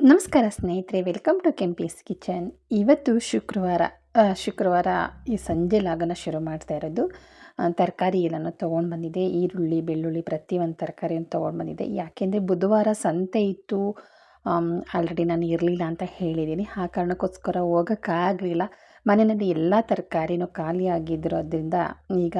ನಮಸ್ಕಾರ ಸ್ನೇಹಿತರೆ, welcome to Kempee's kitchen. ಇವತ್ತು ಶುಕ್ರವಾರ ಈ ಸಂಜೆ ಲಾಗನ ಶುರು ಮಾಡ್ತಾ ಇರೋದು. ತರಕಾರಿ ಎಲ್ಲನೂ ತೊಗೊಂಡು ಬಂದಿದ್ದೆ. ಈರುಳ್ಳಿ, ಬೆಳ್ಳುಳ್ಳಿ ಪ್ರತಿಯೊಂದು ತರಕಾರಿಯನ್ನು ತೊಗೊಂಡು ಬಂದಿದ್ದೆ. ಯಾಕೆಂದರೆ ಬುಧವಾರ ಸಂತೆ ಇತ್ತು. ಆಲ್ರೆಡಿ ನಾನು ಇರಲಿಲ್ಲ ಅಂತ ಹೇಳಿದ್ದೀನಿ. ಆ ಕಾರಣಕ್ಕೋಸ್ಕರ ಹೋಗೋಕ್ಕಾಗಲಿಲ್ಲ. ಮನೆಯಲ್ಲಿ ಎಲ್ಲ ತರಕಾರಿನೂ ಖಾಲಿ ಆಗಿರೋದ್ರಿಂದ ಈಗ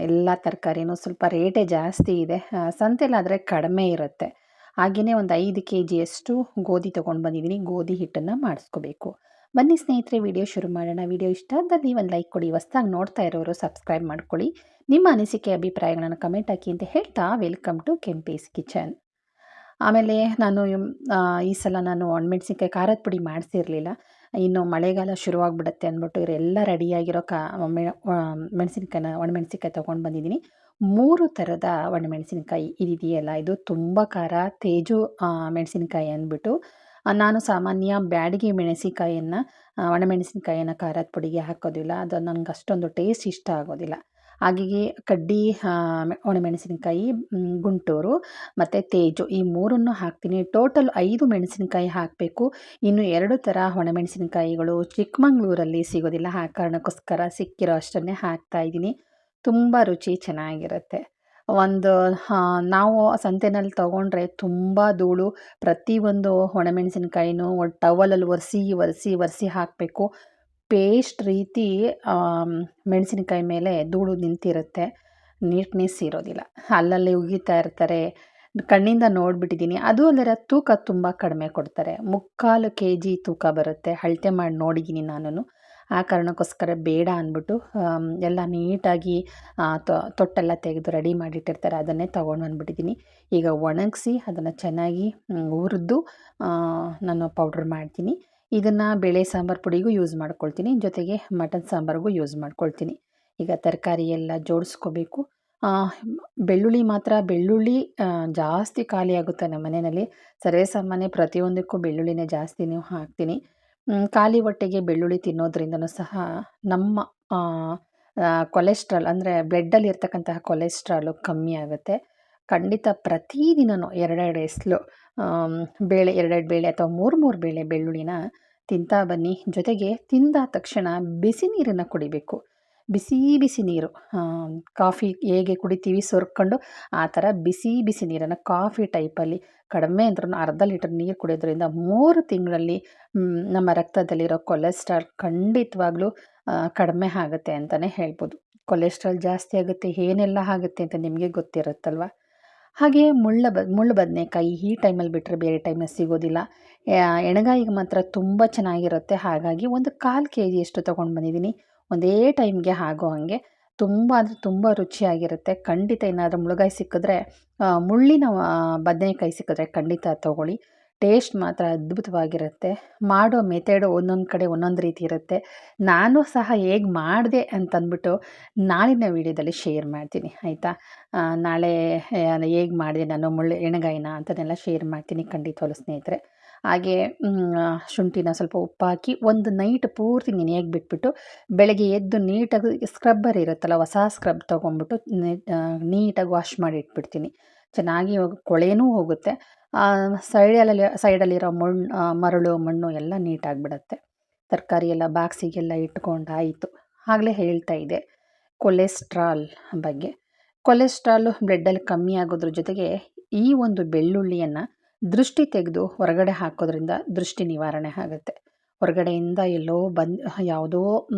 ಎಲ್ಲ ತರಕಾರಿನೂ ಸ್ವಲ್ಪ ರೇಟೇ ಜಾಸ್ತಿ ಇದೆ. ಸಂತೆಲಾದರೆ ಕಡಿಮೆ ಇರುತ್ತೆ. ಹಾಗೆಯೇ ಒಂದು 5 kgಯಷ್ಟು ಗೋಧಿ ತೊಗೊಂಡು ಬಂದಿದ್ದೀನಿ. ಗೋಧಿ ಹಿಟ್ಟನ್ನು ಮಾಡಿಸ್ಕೋಬೇಕು. ಬನ್ನಿ ಸ್ನೇಹಿತರೆ, ವಿಡಿಯೋ ಶುರು ಮಾಡೋಣ. ವಿಡಿಯೋ ಇಷ್ಟ ಆದಲ್ಲಿ ಒಂದು ಲೈಕ್ ಕೊಡಿ. ಹೊಸ್ದಾಗಿ ನೋಡ್ತಾ ಇರೋರು ಸಬ್ಸ್ಕ್ರೈಬ್ ಮಾಡ್ಕೊಳ್ಳಿ. ನಿಮ್ಮ ಅನಿಸಿಕೆ ಅಭಿಪ್ರಾಯಗಳನ್ನು ಕಮೆಂಟ್ ಹಾಕಿ ಅಂತ ಹೇಳ್ತಾ ವೆಲ್ಕಮ್ ಟು ಕೆಂಪೀಸ್ ಕಿಚನ್. ಆಮೇಲೆ ಈ ಸಲ ನಾನು ಒಣಮೆಣ್ಸಿನ್ಕಾಯಿ ಖಾರದ ಪುಡಿ ಮಾಡಿಸಿರಲಿಲ್ಲ. ಇನ್ನು ಮಳೆಗಾಲ ಶುರುವಾಗ್ಬಿಡುತ್ತೆ ಅಂದ್ಬಿಟ್ಟು ಇವರೆಲ್ಲ ರೆಡಿಯಾಗಿರೋ ಒಣಮೆಣ್ಸಿನ್ಕಾಯಿ ತೊಗೊಂಡು ಬಂದಿದ್ದೀನಿ. 3 ಥರದ ಒಣಮೆಣಸಿನ್ಕಾಯಿ ಇದೆಯಲ್ಲ, ಇದು ತುಂಬ ಖಾರ, ತೇಜು ಮೆಣಸಿನ್ಕಾಯಿ ಅಂದ್ಬಿಟ್ಟು. ನಾನು ಸಾಮಾನ್ಯ ಬ್ಯಾಡಗಿ ಒಣಮೆಣಸಿನ್ಕಾಯಿಯನ್ನು ಖಾರದ ಪುಡಿಗೆ ಹಾಕೋದಿಲ್ಲ. ಅದು ನನಗೆ ಅಷ್ಟೊಂದು ಟೇಸ್ಟ್ ಇಷ್ಟ ಆಗೋದಿಲ್ಲ. ಹಾಗಾಗಿ ಕಡ್ಡಿ ಒಣಮೆಣಸಿನ್ಕಾಯಿ, ಗುಂಟೂರು ಮತ್ತು ತೇಜು ಈ 3ನ್ನು ಹಾಕ್ತೀನಿ. ಟೋಟಲ್ 5 ಮೆಣಸಿನ್ಕಾಯಿ ಹಾಕಬೇಕು. ಇನ್ನು 2 ಥರ ಒಣಮೆಣಸಿನ್ಕಾಯಿಗಳು ಚಿಕ್ಕಮಂಗ್ಳೂರಲ್ಲಿ ಸಿಗೋದಿಲ್ಲ. ಆ ಕಾರಣಕ್ಕೋಸ್ಕರ ಸಿಕ್ಕಿರೋ ಅಷ್ಟನ್ನೇ ಹಾಕ್ತಾಯಿದ್ದೀನಿ. ತುಂಬ ರುಚಿ ಚೆನ್ನಾಗಿರುತ್ತೆ. ನಾವು ಸಂತೆನಲ್ಲಿ ತೊಗೊಂಡ್ರೆ ತುಂಬ ಧೂಳು. ಪ್ರತಿಯೊಂದು ಒಣಮೆಣಸಿನ್ಕಾಯಿನೂ ಒಂದು ಟವಲಲ್ಲಿ ಒರೆಸಿ ಹಾಕಬೇಕು. ಪೇಸ್ಟ್ ರೀತಿ ಮೆಣಸಿನ್ಕಾಯಿ ಮೇಲೆ ಧೂಳು ನಿಂತಿರುತ್ತೆ. ನೀಟ್ನೆಸ್ ಇರೋದಿಲ್ಲ. ಅಲ್ಲಲ್ಲಿ ಉಗಿತಾ ಇರ್ತಾರೆ. ಕಣ್ಣಿಂದ ನೋಡಿಬಿಟ್ಟಿದ್ದೀನಿ. ಅದು ಅಲ್ಲದೆ ತೂಕ ತುಂಬ ಕಡಿಮೆ ಕೊಡ್ತಾರೆ. 3/4 kg ತೂಕ ಬರುತ್ತೆ. ಅಳತೆ ಮಾಡಿ ನೋಡಿದ್ದೀನಿ ನಾನು. ಆ ಕಾರಣಕ್ಕೋಸ್ಕರ ಬೇಡ ಅಂದ್ಬಿಟ್ಟು ಎಲ್ಲ ನೀಟಾಗಿ ತೊಟ್ಟೆಲ್ಲ ತೆಗೆದು ರೆಡಿ ಮಾಡಿಟ್ಟಿರ್ತಾರೆ. ಅದನ್ನೇ ತೊಗೊಂಡು ಬಂದುಬಿಟ್ಟಿದ್ದೀನಿ. ಈಗ ಒಣಗಿಸಿ ಅದನ್ನು ಚೆನ್ನಾಗಿ ಹುರಿದು ನಾನು ಪೌಡ್ರ್ ಮಾಡ್ತೀನಿ. ಇದನ್ನು ಬೇಳೆ ಸಾಂಬಾರು ಪುಡಿಗೂ ಯೂಸ್ ಮಾಡ್ಕೊಳ್ತೀನಿ. ಜೊತೆಗೆ ಮಟನ್ ಸಾಂಬಾರಿಗೂ ಯೂಸ್ ಮಾಡ್ಕೊಳ್ತೀನಿ. ಈಗ ತರಕಾರಿ ಎಲ್ಲ ಜೋಡಿಸ್ಕೋಬೇಕು. ಬೆಳ್ಳುಳ್ಳಿ ಜಾಸ್ತಿ ಖಾಲಿ ಆಗುತ್ತೆ ನಮ್ಮ ಮನೆಯಲ್ಲಿ. ಸರ್ವೇ ಸಾಮಾನ್ಯ ಪ್ರತಿಯೊಂದಕ್ಕೂ ಬೆಳ್ಳುಳ್ಳಿನೇ ಜಾಸ್ತಿನೂ ಹಾಕ್ತೀನಿ. ಖಾಲಿ ಹೊಟ್ಟೆಗೆ ಬೆಳ್ಳುಳ್ಳಿ ತಿನ್ನೋದ್ರಿಂದನೂ ಸಹ ನಮ್ಮ ಕೊಲೆಸ್ಟ್ರಾಲ್ ಅಂದರೆ ಬ್ಲಡ್ಡಲ್ಲಿ ಇರ್ತಕ್ಕಂತಹ ಕೊಲೆಸ್ಟ್ರಾಲು ಕಮ್ಮಿ ಆಗುತ್ತೆ. ಖಂಡಿತ ಪ್ರತಿದಿನವೂ 2 ಎಸ್ಲು ಬೇಳೆ, 2 ಬೇಳೆ ಅಥವಾ 3 ಬೇಳೆ ಬೆಳ್ಳುಳ್ಳಿನ ತಿಂತಾ ಬನ್ನಿ. ಜೊತೆಗೆ ತಿಂದಾದ ತಕ್ಷಣ ಬಿಸಿ ನೀರನ್ನು ಕುಡಿಬೇಕು. ಬಿಸಿ ನೀರು, ಕಾಫಿ ಹೇಗೆ ಕುಡಿತೀವಿ ಸೋರ್ಕೊಂಡು, ಆ ಥರ ಬಿಸಿ ನೀರನ್ನು ಕಾಫಿ ಟೈಪಲ್ಲಿ ಕಡಿಮೆ ಅಂದ್ರೂ ಅರ್ಧ ಲೀಟರ್ ನೀರು ಕುಡಿಯೋದ್ರಿಂದ 3 ತಿಂಗಳಲ್ಲಿ ನಮ್ಮ ರಕ್ತದಲ್ಲಿರೋ ಕೊಲೆಸ್ಟ್ರಾಲ್ ಖಂಡಿತವಾಗ್ಲೂ ಕಡಿಮೆ ಆಗುತ್ತೆ ಅಂತಲೇ ಹೇಳ್ಬೋದು. ಕೊಲೆಸ್ಟ್ರಾಲ್ ಜಾಸ್ತಿ ಆಗುತ್ತೆ, ಏನೆಲ್ಲ ಆಗುತ್ತೆ ಅಂತ ನಿಮಗೆ ಗೊತ್ತಿರುತ್ತಲ್ವ. ಹಾಗೆ ಮುಳ್ಳು ಬದನೆಕಾಯಿ ಈ ಟೈಮಲ್ಲಿ ಬಿಟ್ಟರೆ ಬೇರೆ ಟೈಮಲ್ಲಿ ಸಿಗೋದಿಲ್ಲ. ಎಣ್ಗಾಯಿಗೆ ಮಾತ್ರ ತುಂಬ ಚೆನ್ನಾಗಿರುತ್ತೆ. ಹಾಗಾಗಿ ಒಂದು 1/4 kgಯಷ್ಟು ತೊಗೊಂಡು ಬಂದಿದ್ದೀನಿ. ಒಂದೇ ಟೈಮ್ಗೆ ಆಗೋ ಹಾಗೆ ತುಂಬ ಅಂದರೆ ತುಂಬ ರುಚಿಯಾಗಿರುತ್ತೆ. ಖಂಡಿತ ಏನಾದರೂ ಮುಳ್ಳಿನ ಬದನೆಕಾಯಿ ಸಿಕ್ಕಿದ್ರೆ ಖಂಡಿತ ತೊಗೊಳ್ಳಿ. ಟೇಸ್ಟ್ ಮಾತ್ರ ಅದ್ಭುತವಾಗಿರುತ್ತೆ. ಮಾಡೋ ಮೆಥಡು ಒಂದೊಂದು ಕಡೆ ಒಂದೊಂದು ರೀತಿ ಇರುತ್ತೆ. ನಾನು ಸಹ ಹೇಗೆ ಮಾಡಿದೆ ಅಂತಂದ್ಬಿಟ್ಟು ನಾಳಿನ ವೀಡಿಯೋದಲ್ಲಿ ಶೇರ್ ಮಾಡ್ತೀನಿ, ಆಯಿತಾ. ನಾಳೆ ಹೇಗೆ ಮಾಡಿದೆ ನಾನು ಎಣ್ಗಾಯಿನ ಅಂತನೆಲ್ಲ ಶೇರ್ ಮಾಡ್ತೀನಿ ಖಂಡಿತವಾಗ್ಲೂ ಸ್ನೇಹಿತರೆ. ಹಾಗೆ ಶುಂಠಿನ ಸ್ವಲ್ಪ ಉಪ್ಪಾಕಿ ಒಂದು ನೈಟ್ ಪೂರ್ತಿ ನೆನೆಯೋಕೆ ಬಿಟ್ಬಿಟ್ಟು ಬೆಳಗ್ಗೆ ಎದ್ದು ನೀಟಾಗಿ ಸ್ಕ್ರಬ್ಬರ್ ಇರುತ್ತಲ್ಲ, ಹೊಸ ಸ್ಕ್ರಬ್ ತೊಗೊಂಡ್ಬಿಟ್ಟು ನೀಟಾಗಿ ವಾಶ್ ಮಾಡಿ ಇಟ್ಬಿಡ್ತೀನಿ. ಚೆನ್ನಾಗಿ ಕೊಳೆನೂ ಹೋಗುತ್ತೆ. ಸೈಡಲ್ಲಿರೋ ಮಣ್ಣು ಎಲ್ಲ ನೀಟಾಗಿಬಿಡುತ್ತೆ. ತರಕಾರಿ ಎಲ್ಲ ಬಾಕ್ಸಿಗೆಲ್ಲ ಇಟ್ಕೊಂಡಾಯಿತು. ಆಗಲೇ ಹೇಳ್ತಾ ಇದ್ದೆ ಕೊಲೆಸ್ಟ್ರಾಲ್ ಬಗ್ಗೆ. ಕೊಲೆಸ್ಟ್ರಾಲು ಬ್ಲಡ್ಡಲ್ಲಿ ಕಮ್ಮಿ ಆಗೋದ್ರ ಜೊತೆಗೆ ಈ ಒಂದು ಬೆಳ್ಳುಳ್ಳಿಯನ್ನು ದೃಷ್ಟಿ ತೆಗೆದು ಹೊರಗಡೆ ಹಾಕೋದ್ರಿಂದ ದೃಷ್ಟಿ ನಿವಾರಣೆ ಆಗುತ್ತೆ. ಹೊರಗಡೆಯಿಂದ ಯಾವುದೋ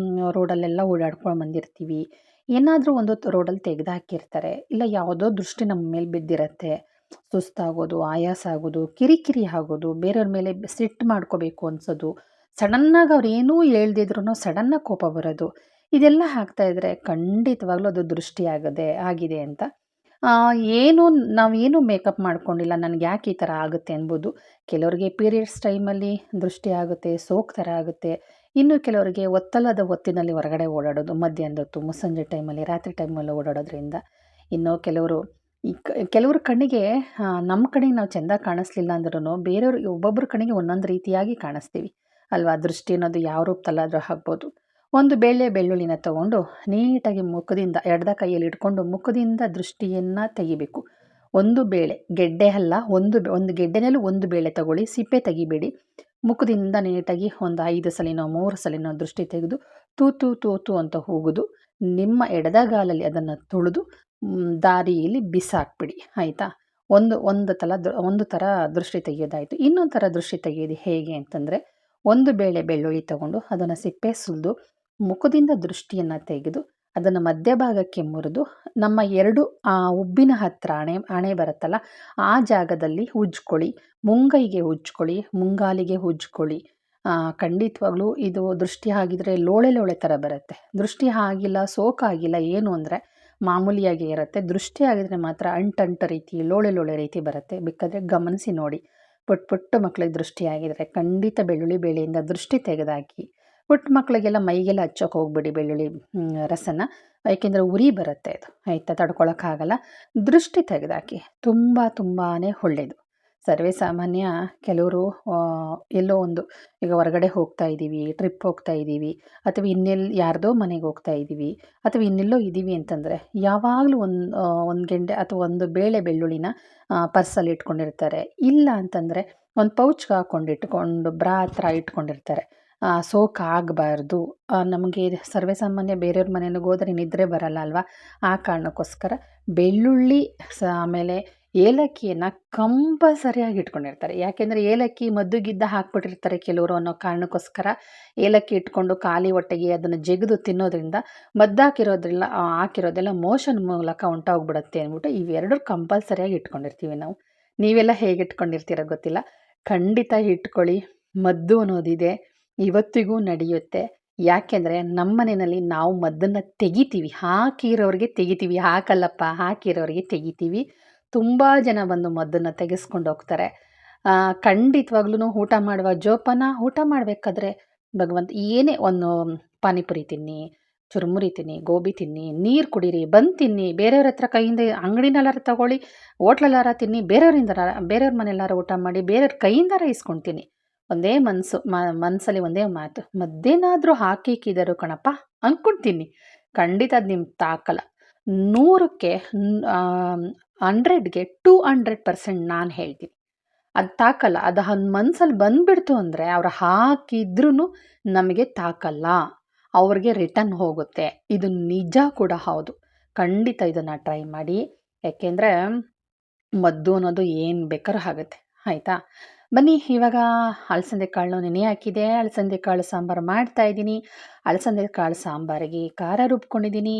ರೋಡಲ್ಲೆಲ್ಲ ಓಡಾಡ್ಕೊಂಡು ಬಂದಿರ್ತೀವಿ. ಏನಾದರೂ ಒಂದು ರೋಡಲ್ಲಿ ತೆಗೆದು ಹಾಕಿರ್ತಾರೆ, ಇಲ್ಲ ಯಾವುದೋ ದೃಷ್ಟಿ ನಮ್ಮ ಮೇಲೆ ಬಿದ್ದಿರುತ್ತೆ. ಸುಸ್ತಾಗೋದು, ಆಯಾಸ ಆಗೋದು, ಕಿರಿಕಿರಿ ಆಗೋದು, ಬೇರೆಯವ್ರ ಮೇಲೆ ಸಿಟ್ಟು ಮಾಡ್ಕೋಬೇಕು ಅನ್ಸೋದು, ಸಡನ್ನಾಗಿ ಅವ್ರು ಏನೂ ಹೇಳ್ದಿದ್ರು ಸಡನ್ನಾಗಿ ಕೋಪ ಬರೋದು, ಇದೆಲ್ಲ ಆಗ್ತಾಯಿದ್ರೆ ಖಂಡಿತವಾಗ್ಲೂ ಅದು ದೃಷ್ಟಿ ಆಗಿದೆ ಅಂತ. ನಾವೇನು ಮೇಕಪ್ ಮಾಡ್ಕೊಂಡಿಲ್ಲ, ನನಗೆ ಯಾಕೆ ಈ ಥರ ಆಗುತ್ತೆ ಅನ್ಬೋದು. ಕೆಲವರಿಗೆ ಪೀರಿಯಡ್ಸ್ ಟೈಮಲ್ಲಿ ದೃಷ್ಟಿ ಆಗುತ್ತೆ, ಸೋಕ್ ಥರ ಆಗುತ್ತೆ. ಇನ್ನು ಕೆಲವರಿಗೆ ಒತ್ತಲ್ಲದ ಹೊತ್ತಿನಲ್ಲಿ ಹೊರಗಡೆ ಓಡಾಡೋದು, ಮಧ್ಯಾಹ್ನದ ಹೊತ್ತು, ಮುಸ್ಸಂಜೆ ಟೈಮಲ್ಲಿ, ರಾತ್ರಿ ಟೈಮಲ್ಲಿ ಓಡಾಡೋದ್ರಿಂದ. ಇನ್ನು ಕೆಲವ್ರ ಕಣ್ಣಿಗೆ ನಮ್ಮ ಕಣ್ಣಿಗೆ ನಾವು ಚೆಂದ ಕಾಣಿಸ್ಲಿಲ್ಲ ಅಂದ್ರೂ ಬೇರೆಯವ್ರಿಗೆ ಒಬ್ಬೊಬ್ಬರ ಕಣ್ಣಿಗೆ ಒಂದೊಂದು ರೀತಿಯಾಗಿ ಕಾಣಿಸ್ತೀವಿ ಅಲ್ವಾ. ದೃಷ್ಟಿ ಅನ್ನೋದು ಯಾವ ರೂಪದಲ್ಲಾದರೂ ಆಗ್ಬೋದು. ಒಂದು ಬೆಳ್ಳುಳ್ಳಿನ ತೊಗೊಂಡು ನೀಟಾಗಿ ಮುಖದಿಂದ ಎಡದ ಕೈಯಲ್ಲಿ ಇಟ್ಕೊಂಡು ಮುಖದಿಂದ ದೃಷ್ಟಿಯನ್ನು ತೆಗಿಬೇಕು. ಒಂದು ಬೇಳೆ, ಗೆಡ್ಡೆ ಅಲ್ಲ, ಒಂದು ಗೆಡ್ಡೆನಲ್ಲಿ ಒಂದು ಬೇಳೆ ತಗೊಳ್ಳಿ, ಸಿಪ್ಪೆ ತೆಗಿಬೇಡಿ. ಮುಖದಿಂದ ನೀಟಾಗಿ ಒಂದು 5 ಸಲಿನೋ 3 ಸಲಿನೋ ದೃಷ್ಟಿ ತೆಗೆದು ತೂತು ತೂತು ಅಂತ ಹೋಗುದು. ನಿಮ್ಮ ಎಡದಗಾಲಲ್ಲಿ ಅದನ್ನು ತುಳಿದು ದಾರಿಯಲ್ಲಿ ಬಿಸಾಕ್ಬಿಡಿ, ಆಯಿತಾ. ಒಂದು ಥರ ದೃಷ್ಟಿ ತೆಗೆಯೋದಾಯಿತು. ಇನ್ನೊಂದು ಥರ ದೃಷ್ಟಿ ತೆಗೆಯೋದು ಹೇಗೆ ಅಂತಂದರೆ, ಒಂದು ಬೇಳೆ ಬೆಳ್ಳುಳ್ಳಿ ತಗೊಂಡು ಅದನ್ನು ಸಿಪ್ಪೆ ಸುಲಿದು ಮುಖದಿಂದ ದೃಷ್ಟಿಯನ್ನು ತೆಗೆದು ಅದನ್ನು ಮಧ್ಯಭಾಗಕ್ಕೆ ಮುರಿದು ನಮ್ಮ 2 ಉಬ್ಬಿನ ಹತ್ರ ಹಣೆ ಬರುತ್ತಲ್ಲ, ಆ ಜಾಗದಲ್ಲಿ ಉಜ್ಕೊಳ್ಳಿ. ಮುಂಗೈಗೆ ಉಜ್ಕೊಳ್ಳಿ, ಮುಂಗಾಲಿಗೆ ಉಜ್ಕೊಳ್ಳಿ. ಖಂಡಿತವಾಗ್ಲೂ ಇದು ದೃಷ್ಟಿ ಆಗಿದ್ರೆ ಲೋಳೆ ಲೋಳೆ ಥರ ಬರುತ್ತೆ. ದೃಷ್ಟಿ ಆಗಿಲ್ಲ, ಸೋಕಾಗಿಲ್ಲ, ಏನು ಅಂದರೆ ಮಾಮೂಲಿಯಾಗಿ ಇರುತ್ತೆ. ದೃಷ್ಟಿ ಆಗಿದ್ರೆ ಮಾತ್ರ ಅಂಟಂಟ ರೀತಿ, ಲೋಳೆ ಲೋಳೆ ರೀತಿ ಬರುತ್ತೆ. ಬೇಕಾದರೆ ಗಮನಿಸಿ ನೋಡಿ. ಪುಟ್ಟ ಮಕ್ಕಳಿಗೆ ದೃಷ್ಟಿ ಆಗಿದ್ರೆ ಖಂಡಿತ ಬೆಳ್ಳುಳ್ಳಿ ಬೇಳೆಯಿಂದ ದೃಷ್ಟಿ ತೆಗೆದಾಕಿ. ಪುಟ್ಟ ಮಕ್ಕಳಿಗೆಲ್ಲ ಮೈಗೆಲ್ಲ ಹಚ್ಚೋಕೆ ಹೋಗ್ಬೇಡಿ ಬೆಳ್ಳುಳ್ಳಿ ರಸನ, ಏಕೆಂದರೆ ಉರಿ ಬರುತ್ತೆ ಅದು, ಆಯಿತಾ, ತಡ್ಕೊಳಕ್ಕಾಗಲ್ಲ. ದೃಷ್ಟಿ ತೆಗೆದಾಕಿ, ತುಂಬಾ ಒಳ್ಳೆಯದು. ಸರ್ವೇ ಸಾಮಾನ್ಯ ಕೆಲವರು ಎಲ್ಲೋ ಒಂದು, ಈಗ ಹೊರಗಡೆ ಹೋಗ್ತಾ ಇದ್ದೀವಿ, ಟ್ರಿಪ್ ಹೋಗ್ತಾ ಇದ್ದೀವಿ, ಅಥವಾ ಯಾರ್ದೋ ಮನೆಗೆ ಹೋಗ್ತಾ ಇದ್ದೀವಿ, ಅಥವಾ ಇನ್ನೆಲ್ಲೋ ಇದ್ದೀವಿ ಅಂತಂದರೆ ಯಾವಾಗಲೂ ಒಂದು ಗೆಂಡೆ ಅಥವಾ ಒಂದು ಬೇಳೆ ಬೆಳ್ಳುಳ್ಳಿನ ಪರ್ಸಲ್ಲಿ ಇಟ್ಕೊಂಡಿರ್ತಾರೆ. ಇಲ್ಲ ಅಂತಂದರೆ ಒಂದು ಪೌಚ್ಗೆ ಇಟ್ಕೊಂಡು ಬ್ರಾ ಹತ್ರ ಇಟ್ಕೊಂಡಿರ್ತಾರೆ. ಸೋಕಾಗಬಾರ್ದು. ನಮಗೆ ಸರ್ವೇ ಸಾಮಾನ್ಯ ಬೇರೆಯವ್ರ ಮನೆಗೆ ಹೋದರೆ ನಿದ್ರೆ ಬರಲ್ಲ ಅಲ್ವಾ, ಆ ಕಾರಣಕ್ಕೋಸ್ಕರ ಬೆಳ್ಳುಳ್ಳಿ ಆಮೇಲೆ ಏಲಕ್ಕಿಯನ್ನು ಕಂಪಲ್ಸರಿಯಾಗಿ ಇಟ್ಕೊಂಡಿರ್ತಾರೆ. ಯಾಕೆಂದರೆ ಏಲಕ್ಕಿ ಮದ್ದುಗಿದ್ದ ಹಾಕ್ಬಿಟ್ಟಿರ್ತಾರೆ ಕೆಲವರು ಅನ್ನೋ ಕಾರಣಕ್ಕೋಸ್ಕರ ಏಲಕ್ಕಿ ಇಟ್ಕೊಂಡು ಖಾಲಿ ಹೊಟ್ಟೆಗೆ ಅದನ್ನು ಜಗಿದು ತಿನ್ನೋದ್ರಿಂದ ಹಾಕಿರೋದೆಲ್ಲ ಮೋಷನ್ ಮೂಲಕ ಹೊಂಟೋಗ್ಬಿಡುತ್ತೆ ಅಂದ್ಬಿಟ್ಟು ಇವೆರಡು ಕಂಪಲ್ಸರಿಯಾಗಿ ಇಟ್ಕೊಂಡಿರ್ತೀವಿ ನಾವು. ನೀವೆಲ್ಲ ಹೇಗೆ ಇಟ್ಕೊಂಡಿರ್ತೀರ ಗೊತ್ತಿಲ್ಲ, ಖಂಡಿತ ಇಟ್ಕೊಳ್ಳಿ. ಮದ್ದು ಅನ್ನೋದಿದೆ, ಇವತ್ತಿಗೂ ನಡೆಯುತ್ತೆ. ಯಾಕೆಂದರೆ ನಮ್ಮ ಮನೆಯಲ್ಲಿ ನಾವು ಮದ್ದನ್ನು ತೆಗಿತೀವಿ, ಹಾಕಿರೋರಿಗೆ ತೆಗಿತೀವಿ, ಹಾಕಿರೋರಿಗೆ ತೆಗಿತೀವಿ. ತುಂಬ ಜನ ಬಂದು ಮದ್ದನ್ನು ತೆಗೆಸ್ಕೊಂಡು ಹೋಗ್ತಾರೆ. ಖಂಡಿತವಾಗ್ಲೂ ಊಟ ಮಾಡುವ ಜೋಪಾನ, ಊಟ ಮಾಡಬೇಕಾದ್ರೆ ಭಗವಂತ ಏನೇ ಒಂದು ಪಾನಿಪುರಿ ತಿನ್ನಿ, ಚುರುಮುರಿ ತಿನ್ನಿ, ಗೋಬಿ ತಿನ್ನಿ, ನೀರು ಕುಡೀರಿ, ಬಂದು ತಿನ್ನಿ, ಬೇರೆಯವ್ರ ಹತ್ರ ಕೈಯಿಂದ ಅಂಗಡಿನಲ್ಲಾರ ತಗೊಳ್ಳಿ, ಹೋಟ್ಲಲ್ಲಾರ ತಿನ್ನಿ, ಬೇರೆಯವ್ರ ಮನೆಯಲ್ಲಾರ ಊಟ ಮಾಡಿ, ಬೇರೆಯವ್ರ ಕೈಯಿಂದಾರ ಇಸ್ಕೊಂಡು ತಿನ್ನಿ. ಒಂದೇ ಮನಸ್ಸಲ್ಲಿ ಒಂದೇ ಮಾತು, ಮದ್ದೇನಾದರೂ ಹಾಕಿಕ್ಕಿದರು ಕಣಪ್ಪ ಅಂದ್ಕೊಂಡು ಖಂಡಿತ ಅದು ನಿಮ್ಗೆ ತಾಕಲ್ಲ. 100ಕ್ಕೆ 100ಗೆ 200% ನಾನು ಹೇಳ್ತೀನಿ, ಅದು ತಾಕಲ್ಲ. ಅದು ಮನಸ್ಸಲ್ಲಿ ಬಂದುಬಿಡ್ತು ಅಂದರೆ ಅವ್ರು ಹಾಕಿದ್ರೂ ನಮಗೆ ತಾಕಲ್ಲ, ಅವ್ರಿಗೆ ರಿಟರ್ನ್ ಹೋಗುತ್ತೆ. ಇದು ನಿಜ ಕೂಡ ಹೌದು. ಖಂಡಿತ ಇದನ್ನು ಟ್ರೈ ಮಾಡಿ. ಯಾಕೆಂದರೆ ಮದ್ದು ಅನ್ನೋದು ಏನು ಬೇಕಾದ್ರೂ ಆಗುತ್ತೆ, ಆಯಿತಾ. ಬನ್ನಿ, ಇವಾಗ ಅಲಸಂದೆ ಕಾಳನ್ನು ನೆನೆ ಹಾಕಿದೆ, ಅಲಸಂದೆ ಕಾಳು ಸಾಂಬಾರು ಮಾಡ್ತಾಯಿದ್ದೀನಿ. ಅಲಸಂದೆ ಕಾಳು ಸಾಂಬಾರಿಗೆ ಖಾರ ರುಬ್ಕೊಂಡಿದ್ದೀನಿ.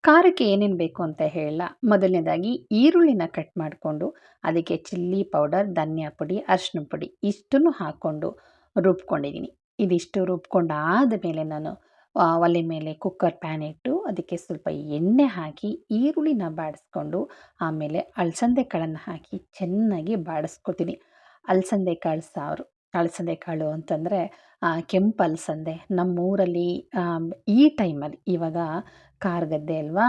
ಖಾರಕ್ಕೆ ಏನೇನು ಬೇಕು ಅಂತ ಹೇಳಲ್ಲ. ಮೊದಲನೇದಾಗಿ ಈರುಳ್ಳಿನ ಕಟ್ ಮಾಡಿಕೊಂಡು ಅದಕ್ಕೆ ಚಿಲ್ಲಿ ಪೌಡರ್, ಧನಿಯಾ ಪುಡಿ, ಅರಿಶಿನ ಪುಡಿ ಇಷ್ಟನ್ನು ಹಾಕ್ಕೊಂಡು ರುಬ್ಕೊಂಡಿದ್ದೀನಿ. ಇದಿಷ್ಟು ರುಬ್ಕೊಂಡಾದ ಮೇಲೆ ನಾನು ಒಲೆ ಮೇಲೆ ಕುಕ್ಕರ್ ಪ್ಯಾನ್ ಇಟ್ಟು ಅದಕ್ಕೆ ಸ್ವಲ್ಪ ಎಣ್ಣೆ ಹಾಕಿ ಈರುಳ್ಳಿನ ಬಾಡಿಸ್ಕೊಂಡು ಆಮೇಲೆ ಅಲಸಂದೆ ಕಾಳನ್ನು ಹಾಕಿ ಚೆನ್ನಾಗಿ ಬಾಡಿಸ್ಕೊತೀನಿ. ಅಲಸಂದೆ ಕಾಳು ಸಾರು. ಅಲಸಂದೆ ಕಾಳು ಅಂತಂದರೆ ಕೆಂಪು ಅಲಸಂದೆ. ನಮ್ಮೂರಲ್ಲಿ ಈ ಟೈಮಲ್ಲಿ, ಇವಾಗ ಕಾರ್ಗದ್ದೆ ಅಲ್ವಾ,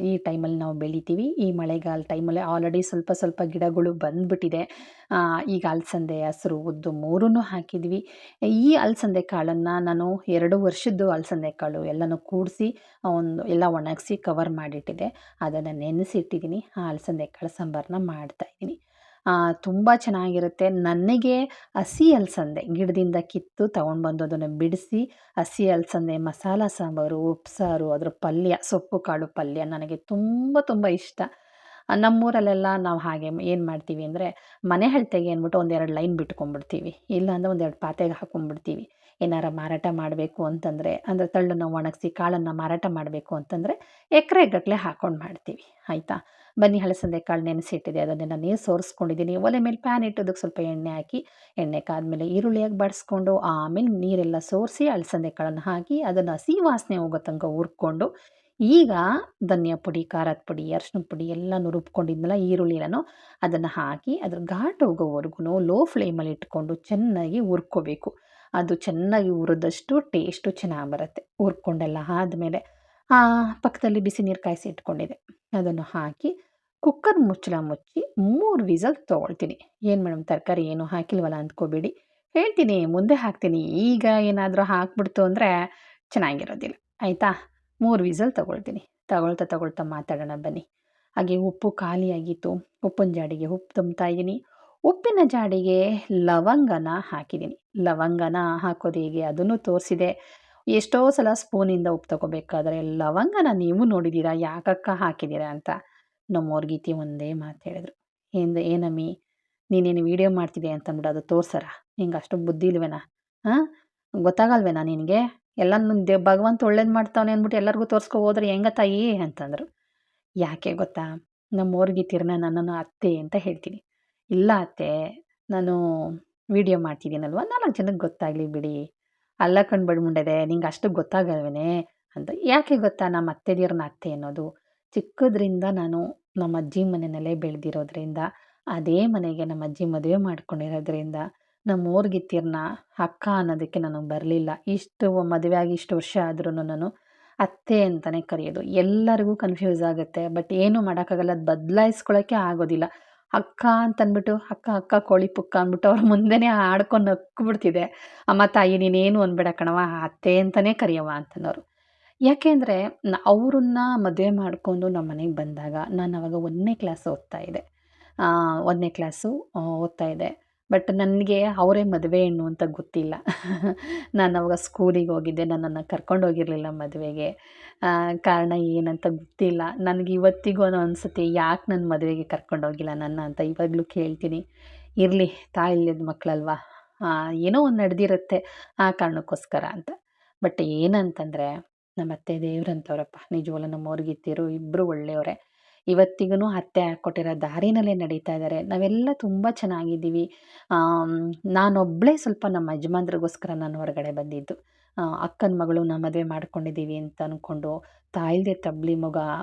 ಈ ಟೈಮಲ್ಲಿ ನಾವು ಬೆಳಿತೀವಿ. ಈ ಮಳೆಗಾಲ ಟೈಮಲ್ಲಿ ಆಲ್ರೆಡಿ ಸ್ವಲ್ಪ ಗಿಡಗಳು ಬಂದುಬಿಟ್ಟಿದೆ. ಈಗ ಅಲಸಂದೆ ಹಸಿರು ಉದ್ದು 3 ಹಾಕಿದ್ವಿ. ಈ ಅಲಸಂದೆ ಕಾಳನ್ನು ನಾನು 2 ವರ್ಷದ್ದು ಅಲಸಂದೆ ಕಾಳು ಎಲ್ಲನೂ ಕೂಡಿಸಿ ಎಲ್ಲ ಒಣಗಿಸಿ ಕವರ್ ಮಾಡಿಟ್ಟಿದ್ದೆ. ಅದನ್ನು ನೆನೆಸಿಟ್ಟಿದ್ದೀನಿ. ಆ ಅಲಸಂದೆ ಕಾಳು ಸಾಂಬಾರನ್ನ ಮಾಡ್ತಾಯಿದ್ದೀನಿ. ತುಂಬ ಚೆನ್ನಾಗಿರುತ್ತೆ. ನನಗೆ ಹಸಿ ಅಲಸಂದೆ ಗಿಡದಿಂದ ಕಿತ್ತು ತೊಗೊಂಡ್ಬಂದು ಅದನ್ನು ಬಿಡಿಸಿ ಹಸಿ ಅಲಸಂದೆ ಮಸಾಲ ಸಾಂಬಾರು, ಉಪ್ಸಾರು, ಅದರ ಪಲ್ಯ, ಸೊಪ್ಪು ಕಾಳು ಪಲ್ಯ ನನಗೆ ತುಂಬ ಇಷ್ಟ. ನಮ್ಮೂರಲ್ಲೆಲ್ಲ ನಾವು ಹಾಗೆ ಏನು ಮಾಡ್ತೀವಿ ಅಂದರೆ, ಮನೆ ಅಳತೆಗೆ ಅಂದ್ಬಿಟ್ಟು 1-2 ಲೈನ್ ಬಿಟ್ಕೊಂಡ್ಬಿಡ್ತೀವಿ. ಇಲ್ಲಾಂದರೆ 1-2 ಪಾತೆಗೆ ಹಾಕ್ಕೊಂಡ್ಬಿಡ್ತೀವಿ. ಏನಾರ ಮಾರಾಟ ಮಾಡಬೇಕು ಅಂತಂದರೆ, ಅಂದರೆ ತಳ್ಳನ್ನು ಒಣಗಿಸಿ ಕಾಳನ್ನು ಮಾರಾಟ ಮಾಡಬೇಕು ಅಂತಂದರೆ ಎಕರೆಗಟ್ಟಲೆ ಹಾಕ್ಕೊಂಡು ಮಾಡ್ತೀವಿ, ಆಯಿತಾ. ಬನ್ನಿ, ಅಲಸಂದೆ ಕಾಳು ನೆನೆಸಿಟ್ಟಿದೆ, ಅದನ್ನೆಲ್ಲ ನೀರು ಸೋರಿಸ್ಕೊಂಡಿದ್ದೀನಿ. ಒಲೆ ಮೇಲೆ ಪ್ಯಾನ್ ಇಟ್ಟು ಅದಕ್ಕೆ ಸ್ವಲ್ಪ ಎಣ್ಣೆ ಹಾಕಿ, ಎಣ್ಣೆ ಕಾದ್ಮೇಲೆ ಈರುಳ್ಳಿಯಾಗಿ ಬಾಡಿಸ್ಕೊಂಡು ಆಮೇಲೆ ನೀರೆಲ್ಲ ಸೋರಿಸಿ ಅಲಸಂದೆ ಕಾಳನ್ನು ಹಾಕಿ ಅದನ್ನು ಹಸಿ ವಾಸನೆ ಹೋಗೋ ತನಕ ಹುರ್ಕೊಂಡು, ಈಗ ಧನಿಯಾ ಪುಡಿ, ಖಾರದ ಪುಡಿ, ಅರಿಶಿನ ಪುಡಿ ಎಲ್ಲನೂ ರುಬ್ಕೊಂಡಿದ್ನಲ್ಲ ಈರುಳ್ಳಿನೂ ಅದನ್ನು ಹಾಕಿ ಅದ್ರ ಘಾಟ್ ಹೋಗೋವರೆಗೂ ಲೋ ಫ್ಲೇಮಲ್ಲಿ ಇಟ್ಕೊಂಡು ಚೆನ್ನಾಗಿ ಹುರ್ಕೋಬೇಕು. ಅದು ಚೆನ್ನಾಗಿ ಹುರಿದಷ್ಟು ಟೇಸ್ಟು ಚೆನ್ನಾಗಿ ಬರುತ್ತೆ. ಹುರ್ಕೊಂಡೆಲ್ಲ ಆದಮೇಲೆ ಪಕ್ಕದಲ್ಲಿ ಬಿಸಿ ನೀರು ಕಾಯಿಸಿ ಇಟ್ಕೊಂಡಿದ್ದೆ, ಅದನ್ನು ಹಾಕಿ ಕುಕ್ಕರ್ ಮುಚ್ಚಳ ಮುಚ್ಚಿ 3 ವಿಸಲ್ ತೊಗೊಳ್ತೀನಿ. ಏನು ಮೇಡಮ್ ತರಕಾರಿ ಏನೂ ಹಾಕಿಲ್ವಲ್ಲ ಅಂದ್ಕೋಬೇಡಿ, ಹೇಳ್ತೀನಿ ಮುಂದೆ ಹಾಕ್ತೀನಿ. ಈಗ ಏನಾದರೂ ಹಾಕ್ಬಿಡ್ತು ಅಂದರೆ ಚೆನ್ನಾಗಿರೋದಿಲ್ಲ, ಆಯಿತಾ. 3 ವಿಸಲ್ ತೊಗೊಳ್ತೀನಿ. ತಗೊಳ್ತಾ ಮಾತಾಡೋಣ ಬನ್ನಿ. ಹಾಗೆ ಉಪ್ಪು ಖಾಲಿಯಾಗಿತ್ತು. ಉಪ್ಪಿನ ಜಾಡಿಗೆ ಉಪ್ಪು ತುಂಬ್ತಾ ಇದ್ದೀನಿ. ಉಪ್ಪಿನ ಜಾಡಿಗೆ ಲವಂಗನ ಹಾಕಿದ್ದೀನಿ. ಲವಂಗನ ಹಾಕೋದು ಹೇಗೆ ಅದನ್ನು ತೋರಿಸಿದೆ. ಎಷ್ಟೋ ಸಲ ಸ್ಪೂನಿಂದ ಉಪ್ಪು ತಗೋಬೇಕಾದ್ರೆ ಲವಂಗನ ನೀವು ನೋಡಿದ್ದೀರಾ, ಯಾಕಕ್ಕ ಹಾಕಿದ್ದೀರಾ ಅಂತ. ನಮ್ಮವ್ರ ಗೀತಿ ಒಂದೇ ಮಾತು ಹೇಳಿದ್ರು. ಏನಮ್ಮಿ ನೀನೇನು ವೀಡಿಯೋ ಮಾಡ್ತಿದ್ದೆ ಅಂತಂದ್ಬಿಟ್ಟು ಅದು ತೋರ್ಸರ, ನಿಂಗೆ ಅಷ್ಟು ಬುದ್ಧಿ ಇಲ್ವೇನಾ? ಹಾಂ, ಗೊತ್ತಾಗಲ್ವೇನಾ ನಿನಗೆ? ಎಲ್ಲ ಭಗವಂತ ಒಳ್ಳೇದು ಮಾಡ್ತಾವನೆ ಅಂದ್ಬಿಟ್ಟು ಎಲ್ಲರಿಗೂ ತೋರಿಸ್ಕೊ ಹೋದ್ರೆ ಹೆಂಗ ತಾಯಿ ಅಂತಂದರು. ಯಾಕೆ ಗೊತ್ತಾ, ನಮ್ಮವ್ರ ಗೀತಿರ್ನ ನನ್ನನ್ನು ಅತ್ತೆ ಅಂತ ಹೇಳ್ತೀನಿ. ಇಲ್ಲ ಅತ್ತೆ, ನಾನು ವೀಡಿಯೋ ಮಾಡ್ತಿದ್ದೀನಲ್ವ, 4 ಜನಕ್ಕೆ ಗೊತ್ತಾಗಲಿ ಬಿಡಿ. ಅಲ್ಲ ಕಂಡ್ಬಿಡ್ಮುಂಡದೆ, ನಿಂಗೆ ಅಷ್ಟು ಗೊತ್ತಾಗಲ್ವೇನೆ ಅಂತ. ಯಾಕೆ ಗೊತ್ತಾ ನಮ್ಮ ಅತ್ತೆದಿರನ್ನ ಅತ್ತೆ ಅನ್ನೋದು? ಚಿಕ್ಕದ್ರಿಂದ ನಾನು ನಮ್ಮ ಅಜ್ಜಿ ಮನೆಯಲ್ಲೇ ಬೆಳೆದಿರೋದ್ರಿಂದ, ಅದೇ ಮನೆಗೆ ನಮ್ಮ ಅಜ್ಜಿ ಮದುವೆ ಮಾಡ್ಕೊಂಡಿರೋದ್ರಿಂದ, ನಮ್ಮ ಊರ್ಗಿತ್ತಿರನ್ನ ಅಕ್ಕ ಅನ್ನೋದಕ್ಕೆ ನನಗೆ ಬರಲಿಲ್ಲ. ಇಷ್ಟು ಮದುವೆ ಆಗಿ ಇಷ್ಟು ವರ್ಷ ಆದ್ರೂ ನಾನು ಅತ್ತೆ ಅಂತಲೇ ಕರೆಯೋದು. ಎಲ್ಲರಿಗೂ ಕನ್ಫ್ಯೂಸ್ ಆಗುತ್ತೆ, ಬಟ್ ಏನೂ ಮಾಡೋಕ್ಕಾಗಲ್ಲ, ಅದು ಬದಲಾಯಿಸ್ಕೊಳ್ಳೋಕ್ಕೆ ಆಗೋದಿಲ್ಲ. ಅಕ್ಕ ಅಂತಂದ್ಬಿಟ್ಟು ಅಕ್ಕ ಅಕ್ಕ ಕೋಳಿ ಪುಕ್ಕ ಅಂದ್ಬಿಟ್ಟು ಅವ್ರ ಮುಂದೆನೇ ಆಡ್ಕೊಂಡು ನಕ್ಬಿಡ್ತಿದೆ. ಅಮ್ಮ ತಾಯಿ ನೀನೇನು ಅನ್ಬೇಡ ಕಣವ್ವ, ಅತ್ತೆ ಅಂತಲೇ ಕರೆಯವ್ವ ಅಂತನ್ನೋರು. ಯಾಕೆಂದರೆ ಅವ್ರನ್ನ ಮದುವೆ ಮಾಡಿಕೊಂಡು ನಮ್ಮ ಮನೆಗೆ ಬಂದಾಗ ನಾನು ಆವಾಗ 1ನೇ ಕ್ಲಾಸ್ ಓದ್ತಾ ಇದ್ದೆ. 1ನೇ ಕ್ಲಾಸು ಓದ್ತಾ ಇದ್ದೆ. ಬಟ್ ನನಗೆ ಅವರೇ ಮದುವೆ ಹೆಣ್ಣು ಅಂತ ಗೊತ್ತಿಲ್ಲ. ನಾನು ಅವಾಗ ಸ್ಕೂಲಿಗೆ ಹೋಗಿದ್ದೆ, ನನ್ನನ್ನು ಕರ್ಕೊಂಡೋಗಿರಲಿಲ್ಲ ಮದುವೆಗೆ. ಕಾರಣ ಏನಂತ ಗೊತ್ತಿಲ್ಲ. ನನಗೆ ಇವತ್ತಿಗೂ ಅನಿಸುತ್ತೆ, ಯಾಕೆ ನನ್ನ ಮದುವೆಗೆ ಕರ್ಕೊಂಡೋಗಿಲ್ಲ ನನ್ನ ಅಂತ ಇವಾಗಲೂ ಕೇಳ್ತೀನಿ. ಇರಲಿ, ತಾಯಿ ಇಲ್ಲದ ಮಕ್ಕಳಲ್ವಾ, ಏನೋ ಒಂದು ನಡೆದಿರುತ್ತೆ ಆ ಕಾರಣಕ್ಕೋಸ್ಕರ ಅಂತ. ಬಟ್ ಏನಂತಂದರೆ ನಮ್ಮ ಅತ್ತೆ ದೇವ್ರಂಥವ್ರಪ್ಪ, ನಿಜವಾಗ್ಲೂ ನಮ್ಮ ಊರ್ಗಿತ್ತಿರು ಇಬ್ಬರು ಒಳ್ಳೆಯವರೇ. ಇವತ್ತಿಗೂ ಅತ್ತೆ ಹಾಕ್ಕೊಟ್ಟಿರೋ ದಾರಿನಲ್ಲೇ ನಡೀತಾ ಇದ್ದಾರೆ. ನಾವೆಲ್ಲ ತುಂಬ ಚೆನ್ನಾಗಿದ್ದೀವಿ. ನಾನೊಬ್ಬಳೇ ಸ್ವಲ್ಪ ನಮ್ಮ ಯಜಮಾನ್ರಿಗೋಸ್ಕರ ನಾನು ಹೊರಗಡೆ ಬಂದಿದ್ದು. ಅಕ್ಕನ ಮಗಳನ್ನ ಮದುವೆ ಮಾಡ್ಕೊಂಡಿದ್ದೀವಿ ಅಂತ ಅಂದ್ಕೊಂಡು, ತಾಯಿಲ್ದೆ ತಬ್ಲಿ ಮಗ,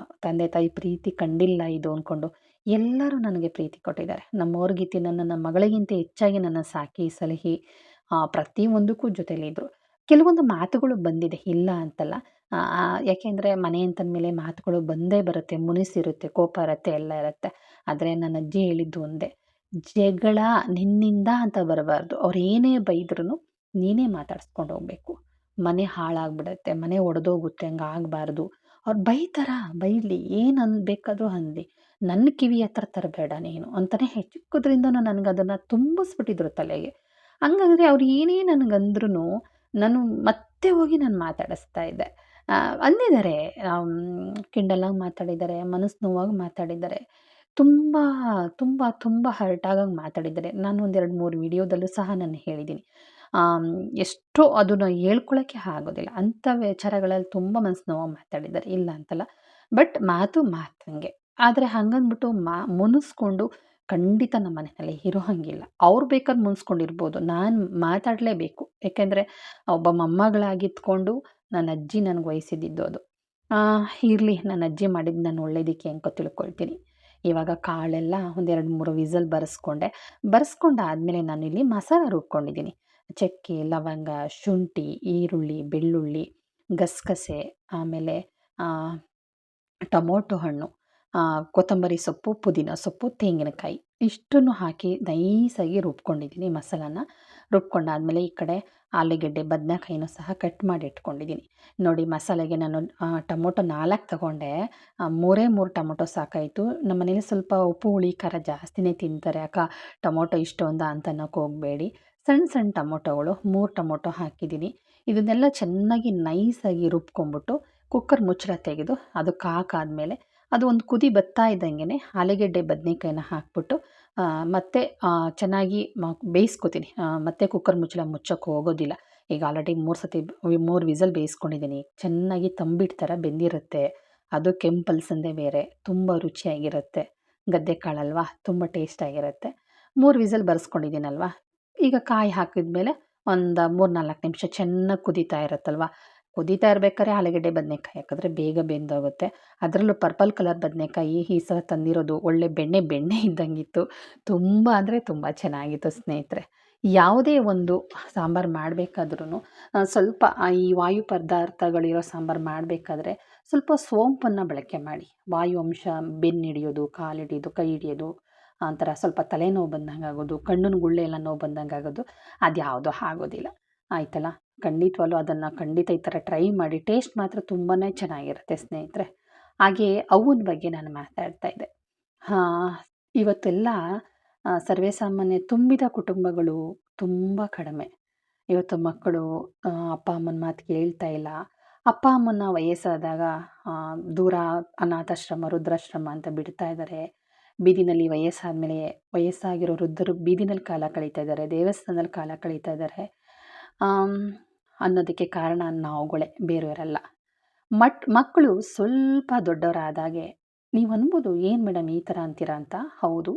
ತಂದೆ ತಾಯಿ ಪ್ರೀತಿ ಕಂಡಿಲ್ಲ ಇದು ಅಂದ್ಕೊಂಡು ಎಲ್ಲರೂ ನನಗೆ ಪ್ರೀತಿ ಕೊಟ್ಟಿದ್ದಾರೆ. ನಮ್ಮ ಗೀತಿ ನನ್ನ ಮಗಳಿಗಿಂತ ಹೆಚ್ಚಾಗಿ ನನ್ನ ಸಾಕಿ ಸಲಹಿ ಪ್ರತಿಯೊಂದಕ್ಕೂ ಜೊತೆಲಿದ್ದರು. ಕೆಲವೊಂದು ಮಾತುಗಳು ಬಂದಿದೆ, ಇಲ್ಲ ಅಂತಲ್ಲ. ಯಾಕೆಂದರೆ ಮನೆ ಅಂತಂದಮೇಲೆ ಮಾತುಗಳು ಬಂದೇ ಬರುತ್ತೆ, ಮುನಿಸಿರುತ್ತೆ, ಕೋಪ ಇರುತ್ತೆ, ಎಲ್ಲ ಇರುತ್ತೆ. ಆದರೆ ನನ್ನ ಅಜ್ಜಿ ಹೇಳಿದ್ದು ಒಂದೇ, ಜಗಳ ನಿನ್ನಿಂದ ಅಂತ ಬರಬಾರ್ದು. ಅವ್ರು ಏನೇ ಬೈದ್ರೂ ನೀನೇ ಮಾತಾಡಿಸ್ಕೊಂಡು ಹೋಗಬೇಕು. ಮನೆ ಹಾಳಾಗ್ಬಿಡುತ್ತೆ, ಮನೆ ಒಡೆದೋಗುತ್ತೆ, ಹಂಗೆ ಆಗಬಾರ್ದು. ಅವ್ರು ಬೈತಾರ, ಬೈಲಿ, ಏನು ಅನ್ಬೇಕಾದ್ರೂ ಅನ್ನಲಿ, ನನ್ನ ಕಿವಿ ಹತ್ರ ತರಬೇಡ ನೀನು ಅಂತಲೇ ಚಿಕ್ಕದ್ರಿಂದನೂ ನನಗೆ ಅದನ್ನು ತುಂಬಿಸ್ಬಿಟ್ಟಿದ್ರು ತಲೆಗೆ. ಹಂಗಾದ್ರೆ ಅವ್ರು ಏನೇ ನನಗಂದ್ರೂ ನಾನು ಮತ್ತೆ ಹೋಗಿ ನಾನು ಮಾತಾಡಿಸ್ತಾ ಇದ್ದೆ. ಅಂದಿದ್ದಾರೆ, ಕಿಂಡಲಾಗಿ ಮಾತಾಡಿದ್ದಾರೆ, ಮನಸ್ಸು ನೋವಾಗಿ ಮಾತಾಡಿದ್ದಾರೆ, ತುಂಬ ತುಂಬ ತುಂಬ ಹರ್ಟಾಗಂಗೆ ಮಾತಾಡಿದ್ದಾರೆ. ನಾನು 1-2-3 ವಿಡಿಯೋದಲ್ಲೂ ಸಹ ನಾನು ಹೇಳಿದ್ದೀನಿ. ಎಷ್ಟೋ ಅದನ್ನು ಹೇಳ್ಕೊಳಕ್ಕೆ ಆಗೋದಿಲ್ಲ, ಅಂಥ ವಿಚಾರಗಳಲ್ಲಿ ತುಂಬ ಮನಸ್ಸು ನೋವಾಗಿ ಮಾತಾಡಿದ್ದಾರೆ, ಇಲ್ಲ ಅಂತಲ್ಲ. ಬಟ್ ಮಾತು ಮಾತಂಗೆ. ಆದರೆ ಹಂಗಂದ್ಬಿಟ್ಟು ಮುನಿಸ್ಕೊಂಡು ಖಂಡಿತ ನಮ್ಮ ಮನೆಯಲ್ಲಿ ಇರೋ ಹಾಗಿಲ್ಲ. ಅವ್ರು ಬೇಕಾದ್ರೆ ಮುನ್ಸ್ಕೊಂಡಿರ್ಬೋದು, ನಾನು ಮಾತಾಡಲೇಬೇಕು. ಏಕೆಂದರೆ ಒಬ್ಬ ಮೊಮ್ಮಗಳಾಗಿದ್ಕೊಂಡು ನನ್ನ ಅಜ್ಜಿ ನನಗೆ ವಹಿಸಿದ್ದಿದ್ದು ಅದು. ಇರಲಿ, ನನ್ನ ಅಜ್ಜಿ ಮಾಡಿದ್ದು ನಾನು ಒಳ್ಳೇದಕ್ಕೆ ಅಂತ ತಿಳ್ಕೊಳ್ತೀನಿ. ಇವಾಗ ಕಾಳೆಲ್ಲ 1-2-3 ವಿಸಲ್ ಬರೆಸ್ಕೊಂಡಾದಮೇಲೆ ನಾನಿಲ್ಲಿ ಮಸಾಲ ರುಬ್ಕೊಂಡಿದ್ದೀನಿ. ಚಕ್ಕೆ, ಲವಂಗ, ಶುಂಠಿ, ಈರುಳ್ಳಿ, ಬೆಳ್ಳುಳ್ಳಿ, ಗಸಗಸೆ, ಆಮೇಲೆ ಟೊಮೊಟೊ ಹಣ್ಣು, ಕೊತ್ತಂಬರಿ ಸೊಪ್ಪು, ಪುದೀನ ಸೊಪ್ಪು, ತೆಂಗಿನಕಾಯಿ ಇಷ್ಟನ್ನು ಹಾಕಿ ನೈಸಾಗಿ ರುಬ್ಕೊಂಡಿದ್ದೀನಿ ಮಸಾಲಾನ. ರುಬ್ಕೊಂಡಾದಮೇಲೆ ಈ ಕಡೆ ಆಲೂಗೆಡ್ಡೆ, ಬದನೆಕಾಯಿನೂ ಸಹ ಕಟ್ ಮಾಡಿ ಇಟ್ಕೊಂಡಿದ್ದೀನಿ. ನೋಡಿ, ಮಸಾಲೆಗೆ ನಾನು ಟೊಮೊಟೊ 4 ತಗೊಂಡೆ. 3 ಟೊಮೊಟೊ ಸಾಕಾಯಿತು. ನಮ್ಮ ಮನೇಲಿ ಸ್ವಲ್ಪ ಉಪ್ಪು ಹುಳಿ ಖಾರ ಜಾಸ್ತಿನೇ ತಿಂತಾರೆ. ಅಕ್ಕ ಟೊಮೊಟೊ ಇಷ್ಟೊಂದಾ ಅಂತ ಅನ್ನೋಕೆ ಹೋಗಬೇಡಿ. ಸಣ್ಣ ಸಣ್ಣ ಟೊಮೊಟೊಗಳು 3 ಟೊಮೊಟೊ ಹಾಕಿದ್ದೀನಿ. ಇದನ್ನೆಲ್ಲ ಚೆನ್ನಾಗಿ ನೈಸಾಗಿ ರುಬ್ಕೊಂಬಿಟ್ಟು ಕುಕ್ಕರ್ ಮುಚ್ಚಳ ತೆಗೆದು ಅದಕ್ಕೆ ಹಾಕಾದ್ಮೇಲೆ ಅದು ಒಂದು ಕುದಿ ಬರ್ತಾ ಇದ್ದಂಗೆ ಆಲೂಗೆಡ್ಡೆ, ಬದನೆಕಾಯಿನ ಹಾಕ್ಬಿಟ್ಟು ಮತ್ತೆ ಚೆನ್ನಾಗಿ ಬೇಯಿಸ್ಕೊತೀನಿ. ಮತ್ತೆ ಕುಕ್ಕರ್ ಮುಚ್ಚಳ ಮುಚ್ಚೋಕ್ಕೆ ಹೋಗೋದಿಲ್ಲ. ಈಗ ಆಲ್ರೆಡಿ 3 ವಿಸಲ್ ಬೇಯಿಸ್ಕೊಂಡಿದ್ದೀನಿ. ಚೆನ್ನಾಗಿ ತಂಬಿಟ್ಟು ಥರ ಬೆಂದಿರುತ್ತೆ. ಅದು ಕೆಂಪು ಅಲಸಂದೆ ಬೇರೆ ತುಂಬ ರುಚಿಯಾಗಿರುತ್ತೆ. ಗದ್ದೆ ಕಾಳಲ್ವಾ, ತುಂಬ ಟೇಸ್ಟಾಗಿರುತ್ತೆ. 3 ವಿಸಲ್ ಬರೆಸ್ಕೊಂಡಿದ್ದೀನಲ್ವ, ಈಗ ಕಾಯಿ ಹಾಕಿದ್ಮೇಲೆ ಒಂದು 3-4 ನಿಮಿಷ ಚೆನ್ನಾಗಿ ಕುದೀತಾ ಇರುತ್ತಲ್ವ. ಕುದೀತಾ ಇರ್ಬೇಕಾದ್ರೆ ಆಲೂಗೆಡ್ಡೆ, ಬದನೆಕಾಯಿ ಹಾಕಿದ್ರೆ ಬೇಗ ಬೆಂದೋಗುತ್ತೆ. ಅದರಲ್ಲೂ ಪರ್ಪಲ್ ಕಲರ್ ಬದನೆಕಾಯಿ ಈ ಸಲ ತಂದಿರೋದು ಒಳ್ಳೆ ಬೆಣ್ಣೆ ಇದ್ದಂಗಿತ್ತು. ತುಂಬ ಅಂದರೆ ತುಂಬ ಚೆನ್ನಾಗಿತ್ತು ಸ್ನೇಹಿತರೆ. ಯಾವುದೇ ಒಂದು ಸಾಂಬಾರು ಮಾಡಬೇಕಾದ್ರೂ ಸ್ವಲ್ಪ ಈ ವಾಯು ಪದಾರ್ಥಗಳಿರೋ ಸಾಂಬಾರು ಮಾಡಬೇಕಾದ್ರೆ ಸ್ವಲ್ಪ ಸೋಂಪನ್ನು ಬಳಕೆ ಮಾಡಿ. ವಾಯು ಅಂಶ ಬೆನ್ನು ಹಿಡಿಯೋದು, ಕಾಲು ಹಿಡಿಯೋದು, ಕೈ ಹಿಡಿಯೋದು, ಒಂಥರ ಸ್ವಲ್ಪ ತಲೆನೋವು ಬಂದಂಗೆ ಆಗೋದು, ಕಣ್ಣಿನ ಗುಳ್ಳೆ ಎಲ್ಲ ನೋವು ಬಂದಂಗೆ ಆಗೋದು, ಅದ್ಯಾವುದೂ ಆಗೋದಿಲ್ಲ. ಆಯ್ತಲ್ಲ, ಖಂಡಿತವಾಗ್ಲೂ ಅದನ್ನು ಖಂಡಿತ ಈ ಥರ ಟ್ರೈ ಮಾಡಿ. ಟೇಸ್ಟ್ ಮಾತ್ರ ತುಂಬಾ ಚೆನ್ನಾಗಿರುತ್ತೆ ಸ್ನೇಹಿತರೆ. ಹಾಗೆ ಅವ್ವನ ಬಗ್ಗೆ ನಾನು ಮಾತಾಡ್ತಾ ಇದ್ದೆ. ಹಾಂ, ಇವತ್ತೆಲ್ಲ ಸರ್ವೇ ಸಾಮಾನ್ಯ ತುಂಬಿದ ಕುಟುಂಬಗಳು ತುಂಬ ಕಡಿಮೆ. ಇವತ್ತು ಮಕ್ಕಳು ಅಪ್ಪ ಅಮ್ಮನ ಮಾತು ಕೇಳ್ತಾ ಇಲ್ಲ. ಅಪ್ಪ ಅಮ್ಮನ ವಯಸ್ಸಾದಾಗ ದೂರ ಅನಾಥಾಶ್ರಮ, ವೃದ್ಧಾಶ್ರಮ ಅಂತ ಬಿಡ್ತಾ ಇದ್ದಾರೆ. ಬೀದಿನಲ್ಲಿ ವಯಸ್ಸಾದ್ಮೇಲೆ ವಯಸ್ಸಾಗಿರೋ ವೃದ್ಧರು ಬೀದಿನಲ್ಲಿ ಕಾಲ ಕಳೀತಾ ಇದ್ದಾರೆ, ದೇವಸ್ಥಾನದಲ್ಲಿ ಕಾಲ ಕಳೀತಾ ಇದ್ದಾರೆ. ಆಮ್, ಅನ್ನೋದಕ್ಕೆ ಕಾರಣ ನಾವುಗಳೇ, ಬೇರೆಯವರಲ್ಲ. ಮಕ್ಕಳು ಸ್ವಲ್ಪ ದೊಡ್ಡವರಾದಾಗೆ ನೀವು ಅನ್ಬೋದು, ಏನು ಮೇಡಮ್ ಈ ಥರ ಅಂತೀರಾ ಅಂತ. ಹೌದು,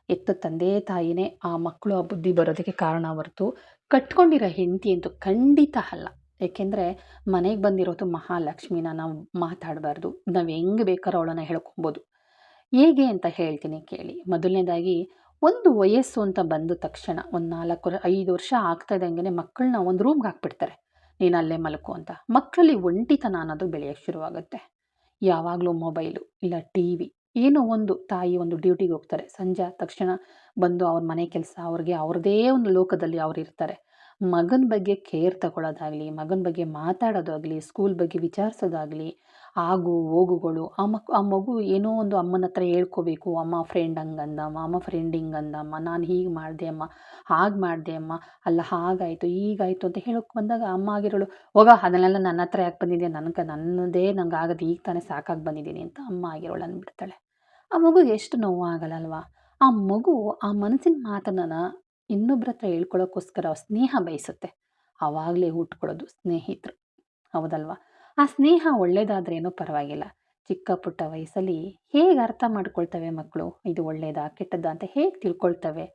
ಎತ್ತು ತಂದೆ ತಾಯಿನೇ ಆ ಮಕ್ಕಳು ಆ ಬುದ್ಧಿ ಬರೋದಕ್ಕೆ ಕಾರಣ ಹೊರತು ಕಟ್ಕೊಂಡಿರೋ ಹೆಂಡತಿ ಅಂತೂ ಖಂಡಿತ ಅಲ್ಲ. ಏಕೆಂದರೆ ಮನೆಗೆ ಬಂದಿರೋದು ಮಹಾಲಕ್ಷ್ಮಿನ ನಾವು ಮಾತಾಡಬಾರ್ದು. ನಾವು ಹೆಂಗೆ ಬೇಕಾದ್ರೂ ಅವಳನ್ನು ಹೇಳ್ಕೊಬೋದು. ಹೇಗೆ ಅಂತ ಹೇಳ್ತೀನಿ ಕೇಳಿ. ಮೊದಲನೇದಾಗಿ, ಒಂದು ವಯಸ್ಸು ಅಂತ ಬಂದ ತಕ್ಷಣ ಒಂದು 5 ವರ್ಷ ಆಗ್ತಾ ಇದ್ದಂಗೆ ಮಕ್ಕಳನ್ನ ಒಂದು ರೂಮ್ಗೆ ಹಾಕ್ಬಿಡ್ತಾರೆ. ನೀನು ಅಲ್ಲೇ ಮಲ್ಕೊ ಅಂತ. ಮಕ್ಕಳಲ್ಲಿ ಒಂಟಿತನ ಅನ್ನೋದು ಬೆಳೆಯೋಕ್ಕೆ ಶುರುವಾಗುತ್ತೆ. ಯಾವಾಗಲೂ ಮೊಬೈಲು ಇಲ್ಲ ಟಿ ವಿ, ಏನೋ ಒಂದು ತಾಯಿ ಒಂದು ಡ್ಯೂಟಿಗೆ ಹೋಗ್ತಾರೆ. ಸಂಜೆ ಆದ ತಕ್ಷಣ ಬಂದು ಅವ್ರ ಮನೆ ಕೆಲಸ, ಅವ್ರಿಗೆ ಅವ್ರದ್ದೇ ಒಂದು ಲೋಕದಲ್ಲಿ ಅವ್ರು ಇರ್ತಾರೆ. ಮಗನ ಬಗ್ಗೆ ಕೇರ್ ತಗೊಳ್ಳೋದಾಗಲಿ, ಮಗನ ಬಗ್ಗೆ ಮಾತಾಡೋದಾಗಲಿ, ಸ್ಕೂಲ್ ಬಗ್ಗೆ ವಿಚಾರಿಸೋದಾಗಲಿ, ಆಗು ಹೋಗುಗಳು, ಆ ಮಗು ಏನೋ ಒಂದು ಅಮ್ಮನ ಹತ್ರ ಹೇಳ್ಕೋಬೇಕು. ಅಮ್ಮ ಫ್ರೆಂಡ್ ಹಂಗಂದಮ್ಮ, ಅಮ್ಮ ಫ್ರೆಂಡ್ ಹಿಂಗಂದಮ್ಮ, ನಾನು ಹೀಗೆ ಮಾಡಿದೆ ಅಮ್ಮ, ಹಾಗೆ ಮಾಡಿದೆ ಅಮ್ಮ, ಅಲ್ಲ ಹಾಗಾಯಿತು ಹೀಗಾಯಿತು ಅಂತ ಹೇಳೋಕ್ಕೆ ಬಂದಾಗ ಅಮ್ಮ ಆಗಿರೋಳು, ಹೋಗ ಅದನ್ನೆಲ್ಲ ನನ್ನ ಹತ್ರ ಯಾಕೆ ಬಂದಿದ್ದೆ, ನನ್ನದೇ ನಂಗೆ ಆಗೋದು ಈಗ ತಾನೇ ಸಾಕಾಗಿ ಬಂದಿದ್ದೀನಿ ಅಂತ ಅಮ್ಮ ಆಗಿರೋಳು ಅಂದ್ಬಿಡ್ತಾಳೆ. ಆ ಮಗುಗೆ ಎಷ್ಟು ನೋವು ಆಗಲ್ಲ ಅಲ್ವಾ? ಆ ಮಗು ಆ ಮನಸ್ಸಿನ ಮಾತನ್ನ ಇನ್ನೊಬ್ರ ಹತ್ರ ಹೇಳ್ಕೊಳ್ಳೋಕ್ಕೋಸ್ಕರ ಸ್ನೇಹ ಬಯಸುತ್ತೆ. ಆವಾಗಲೇ ಹುಟ್ಕೊಳ್ಳೋದು ಸ್ನೇಹಿತರು. ಹೌದಲ್ವಾ? ಆ ಸ್ನೇಹ ಒಳ್ಳೇದಾದ್ರೇನೂ ಪರವಾಗಿಲ್ಲ. ಚಿಕ್ಕ ಪುಟ್ಟ ವಯಸ್ಸಲ್ಲಿ ಹೇಗೆ ಅರ್ಥ ಮಾಡ್ಕೊಳ್ತವೆ ಮಕ್ಕಳು? ಇದು ಒಳ್ಳೇದಾ ಕೆಟ್ಟದ್ದಾ ಅಂತ ಹೇಗೆ ತಿಳ್ಕೊಳ್ತವೆ?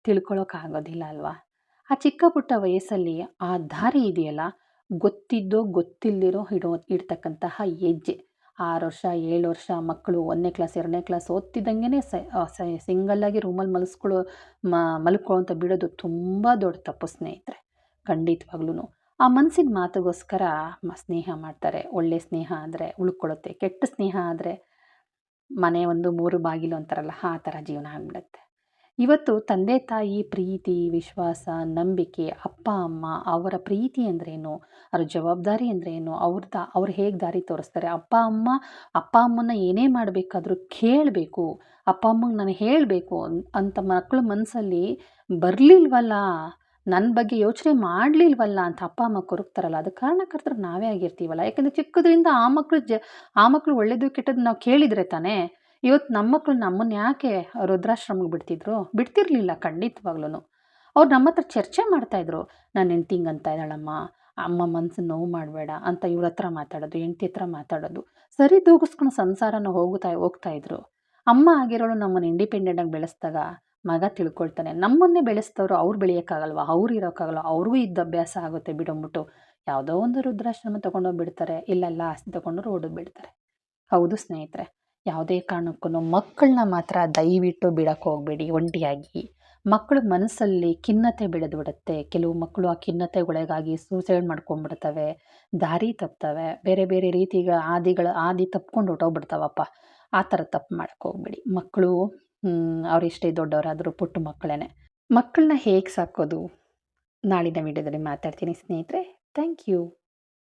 ತಿಳ್ಕೊಳ್ಳೋಕ್ಕಾಗೋದಿಲ್ಲ ಅಲ್ವಾ? ಆ ಚಿಕ್ಕ ಪುಟ್ಟ ವಯಸ್ಸಲ್ಲಿ ಆ ದಾರಿ ಇದೆಯಲ್ಲ, ಗೊತ್ತಿದ್ದೋ ಗೊತ್ತಿಲ್ಲದಿರೋ ಇಡ್ತಕ್ಕಂತಹ ಹೆಜ್ಜೆ. 6 ವರ್ಷ 7 ವರ್ಷ ಮಕ್ಕಳು 1ನೇ ಕ್ಲಾಸ್ 2ನೇ ಕ್ಲಾಸ್ ಓದ್ತಿದ್ದಂಗೆನೇ ಸಿಂಗಲ್ಲಾಗಿ ರೂಮಲ್ಲಿ ಮಲ್ಕೊ ಅಂತ ಬಿಡೋದು ತುಂಬ ದೊಡ್ಡ ತಪ್ಪು ಸ್ನೇಹಿತರೆ. ಖಂಡಿತವಾಗ್ಲೂ ಆ ಮನಸ್ಸಿನ ಮಾತಿಗೋಸ್ಕರ ಸ್ನೇಹ ಮಾಡ್ತಾರೆ. ಒಳ್ಳೆ ಸ್ನೇಹ ಆದರೆ ಉಳ್ಕೊಳ್ಳುತ್ತೆ, ಕೆಟ್ಟ ಸ್ನೇಹ ಆದರೆ ಮನೆ ಒಂದು 3 ಬಾಗಿಲು ಅಂತಾರಲ್ಲ, ಆ ಥರ ಜೀವನ ಆಗ್ಬಿಡುತ್ತೆ. ಇವತ್ತು ತಂದೆ ತಾಯಿ ಪ್ರೀತಿ, ವಿಶ್ವಾಸ, ನಂಬಿಕೆ, ಅಪ್ಪ ಅಮ್ಮ ಅವರ ಪ್ರೀತಿ ಅಂದ್ರೇನು, ಅವ್ರ ಜವಾಬ್ದಾರಿ ಅಂದ್ರೇನು, ಅವ್ರು ಹೇಗೆ ದಾರಿ ತೋರಿಸ್ತಾರೆ. ಅಪ್ಪ ಅಮ್ಮನ ಏನೇ ಮಾಡಬೇಕಾದ್ರೂ ಕೇಳಬೇಕು, ಅಪ್ಪ ಅಮ್ಮಂಗೆ ನಾನು ಹೇಳಬೇಕು ಅಂತ ಮಕ್ಕಳ ಮನಸ್ಸಲ್ಲಿ ಬರಲಿಲ್ವಲ್ಲ, ನನ್ನ ಬಗ್ಗೆ ಯೋಚನೆ ಮಾಡಲಿಲ್ವಲ್ಲ ಅಂತ ಅಪ್ಪ ಅಮ್ಮ ಕೊರಗ್ತಾರಲ್ಲ, ಅದಕ್ಕೆ ಕಾರಣಕರ್ತರು ನಾವೇ ಆಗಿರ್ತೀವಲ್ಲ. ಯಾಕಂದರೆ ಚಿಕ್ಕದ್ರಿಂದ ಆ ಮಕ್ಕಳು ಒಳ್ಳೇದು ಕೆಟ್ಟದ್ದು ನಾವು ಕೇಳಿದರೆ ತಾನೇ. ಇವತ್ತು ನಮ್ಮ ಮಕ್ಕಳು ನಮ್ಮನ್ನು ಯಾಕೆ ವೃದ್ಧಾಶ್ರಮಕ್ಕೆ ಬಿಡ್ತಿರಲಿಲ್ಲ ಖಂಡಿತವಾಗ್ಲೂ. ಅವ್ರು ನಮ್ಮ ಹತ್ರ ಚರ್ಚೆ ಮಾಡ್ತಾಯಿದ್ರು. ನನ್ನ ಹೆಂಡ್ತಿ ಹಿಂಗೆ ಅಂತ ಇದ್ದಾಳಮ್ಮ, ಅಮ್ಮ ಮನ್ಸನ್ನು ನೋವು ಮಾಡಬೇಡ ಅಂತ ಇವ್ರ ಹತ್ರ ಮಾತಾಡೋದು, ಹೆಂಡ್ತಿ ಹತ್ರ ಮಾತಾಡೋದು, ಸರಿ ದೂಗಿಸ್ಕೊಂಡು ಸಂಸಾರನ ಹೋಗ್ತಾಯಿದ್ರು. ಅಮ್ಮ ಆಗಿರೋಳು ನಮ್ಮನ್ನು ಇಂಡಿಪೆಂಡೆಂಟಾಗಿ ಬೆಳೆಸಿದಾಗ ಮಗ ತಿಳ್ಕೊಳ್ತಾನೆ. ನಮ್ಮನ್ನೇ ಬೆಳೆಸಿದವರು ಅವ್ರು ಬೆಳೆಯೋಕ್ಕಾಗಲ್ವ, ಅವ್ರು ಇರೋಕ್ಕಾಗಲ್ವ, ಅವ್ರಿಗೂ ಇದ್ದ ಅಭ್ಯಾಸ ಆಗುತ್ತೆ ಬಿಡಂಬಿಟ್ಟು ಯಾವುದೋ ಒಂದು ವೃದ್ಧಾಶ್ರಮ ತೊಗೊಂಡೋಗಿ ಬಿಡ್ತಾರೆ, ಇಲ್ಲೆಲ್ಲ ಆಸ್ತಿ ತೊಗೊಂಡು ರೋಡಿಗೆ ಬಿಡ್ತಾರೆ. ಹೌದು ಸ್ನೇಹಿತರೆ, ಯಾವುದೇ ಕಾರಣಕ್ಕೂ ಮಕ್ಕಳನ್ನ ಮಾತ್ರ ದಯವಿಟ್ಟು ಬಿಡಕ್ಕೆ ಹೋಗಬೇಡಿ ಒಂಟಿಯಾಗಿ. ಮಕ್ಕಳ ಮನಸ್ಸಲ್ಲಿ ಖಿನ್ನತೆ ಬೆಳೆದ್ಬಿಡುತ್ತೆ. ಕೆಲವು ಮಕ್ಕಳು ಆ ಖಿನ್ನತೆಗೊಳಗಾಗಿ ಸೂಸೈಡ್ ಮಾಡ್ಕೊಂಡ್ಬಿಡ್ತವೆ, ದಾರಿ ತಪ್ತವೆ, ಬೇರೆ ಬೇರೆ ರೀತಿಗ ಆದಿ ತಪ್ಕೊಂಡು ಹೊರ್ಟೋಗ್ಬಿಡ್ತಾವಪ್ಪ. ಆ ಥರ ತಪ್ಪು ಮಾಡಕ್ಕೆ ಹೋಗಬೇಡಿ. ಮಕ್ಕಳು ಅವರೆಷ್ಟೇ ದೊಡ್ಡವರಾದರೂ ಪುಟ್ಟ ಮಕ್ಕಳೇ. ಮಕ್ಕಳನ್ನ ಹೇಗೆ ಸಾಕೋದು ನಾಳಿನ ವಿಡಿಯೋದಲ್ಲಿ ಮಾತಾಡ್ತೀನಿ ಸ್ನೇಹಿತರೆ. Thank you.